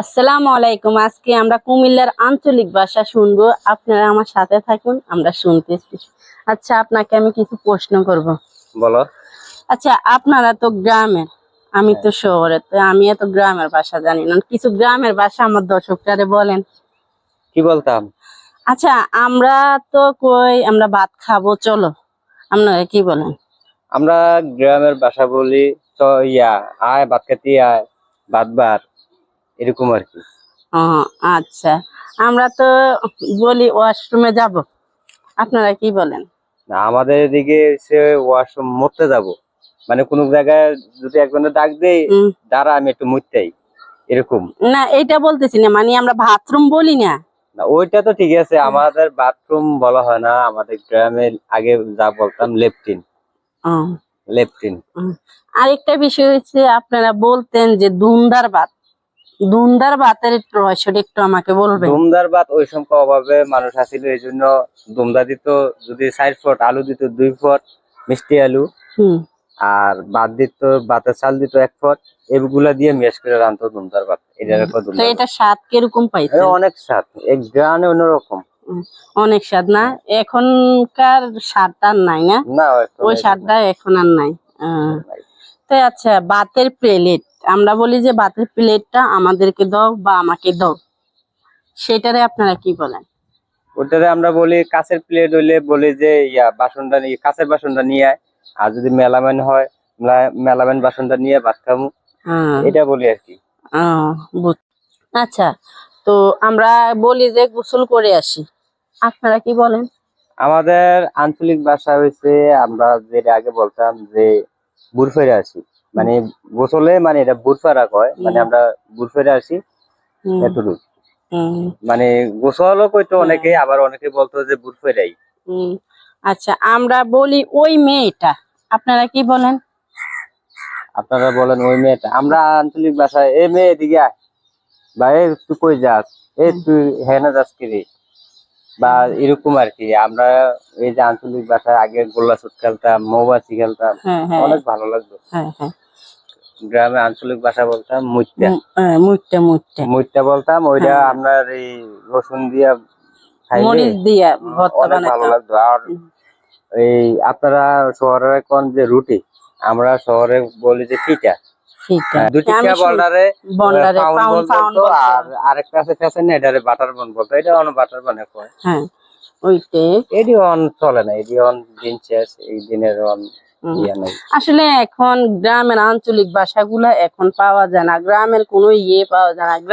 আসসালামু আলাইকুম। আজকে আমরা কুমিল্লার আঞ্চলিক ভাষা শুনবো, আপনারা আমার সাথে থাকুন, আমরা শুনতেছি। আচ্ছা, আপনাকে আমি কিছু প্রশ্ন করব। বলো। আচ্ছা, আপনারা তো গ্রামের, আমি তো শহরে, তো আমি এত গ্রামের ভাষা জানি না, কিছু গ্রামের ভাষা আমার দর্শকরা বলেন। কি বলতাম? আচ্ছা, আমরা তো কই আমরা ভাত খাবো, চলো, আপনারা কি বলেন? আমরা গ্রামের ভাষা বলি তো আয় ভাত খেতে আয়, ভাত বার, এরকম আর কি। ও আচ্ছা, আমরা তো বলি ওয়াশরুমে যাব, আপনারা কি বলেন? না, আমাদের এদিকে সে ওয়াশরুম মরতে যাব, মানে কোন জায়গায় যদি একজনের ডাক দেই, দাঁড়া আমি একটু মুততেই, এরকম। না, এটা বলতেছি না, মানে আমরা বাথরুম বলি না। না, ওইটা তো ঠিক আছে, আমাদের বাথরুম বলা হয় না, আমাদের গ্রামে আগে যা বলতাম লেফটিন। লেফটিন। আরেকটা বিষয় হচ্ছে, আপনারা বলতেন যে দুমদার ভাত, দুমদার ভাতের একটু রহস্যটা একটু আমাকে বলবেন। দুমদার ভাত ওই সময় অভাবে মানুষ আসিল, এই জন্য দুমদা দিত, যদি 4 ফুট আলু দিত, 2 ফুট মিষ্টি আলু, আর ভাত দিত, ভাতের চাল দিত 1 ফুট, এগুলা দিয়ে মেশ করে রান্তো দুমদার ভাত। তো এটা স্বাদ কিরকম পাইছে? অনেক স্বাদ, এক গ্রানে অন্যরকম। অনেক স্বাদ না? এখনকার স্বাদটা আর নাই না? না, ওই স্বাদটা এখন আর নাই। তো আচ্ছা, ভাতের প্লেট, আমরা বলি যে ভাতের প্লেটটা আমাদেরকে দাও বা আমাকে দাও, সেটারে আপনারা কি বলেন? ওটারে আমরা বলি কাঁচের প্লেট হইলে বলি যে বাসনটা নিয়ে, কাঁচের বাসনটা নিয়ে আয়, আর যদি মেলামেন হয় মেলামেন বাসনটা নিয়ে ভাত খামু, এটা বলি আর কি। আচ্ছা, তো আমরা বলি যে গোসল করে আসি, আপনারা কি বলেন? আমাদের আঞ্চলিক ভাষা হয়েছে, আমরা যেটা আগে বলতাম যে বুড়ফেরে আসি, মানে গোসলে, মানে এটা বুড়ফেরা কয়, মানে আমরা বুড়ফেরে আসি, এতটুকু। মানে গোসলও কইতো অনেকে, আবার অনেকে বলতো যে বুড়ফেরাই। আচ্ছা, আমরা বলি ওই মেয়েটা, আপনারা কি বলেন? আপনারা বলেন ওই মেয়েটা। আমরা আঞ্চলিক ভাষায় এ মেয়ে এদিকে আয়, বা এ তুই কই যাস, এ তুই হেনা যাস কি রে, বা এরকম আর কি। আমরা এই যে আঞ্চলিক ভাষায় আগে গোল্লা ছুট খেলতাম, মৌমাছি খেলতাম, অনেক ভালো লাগতো। গ্রামে আঞ্চলিক ভাষা বলতাম মুইত্যা, মুইত্যা বলতাম, ওইটা আপনার এই রসুন দিয়া খাইলে অনেক ভালো লাগতো। আর এই আপনারা শহরে কোন যে রুটি, আমরা শহরে বলি যে পিঠা, দুটিকা বন্ডারে পাউন্ড বলতো, আর আরেকটা আছে ফ্যাশন, এটারে বাটার বন বলতো, এটা অন বাটার বনে কয়। এটি অন চলে না, এটি অন দিন শেষ, এই দিনের অন ইয়া নাই। আসলে এখন গ্রামের আঞ্চলিক ভাষাগুলা এখন পাওয়া যায় না, গ্রামের কোনো পাওয়া যায় না।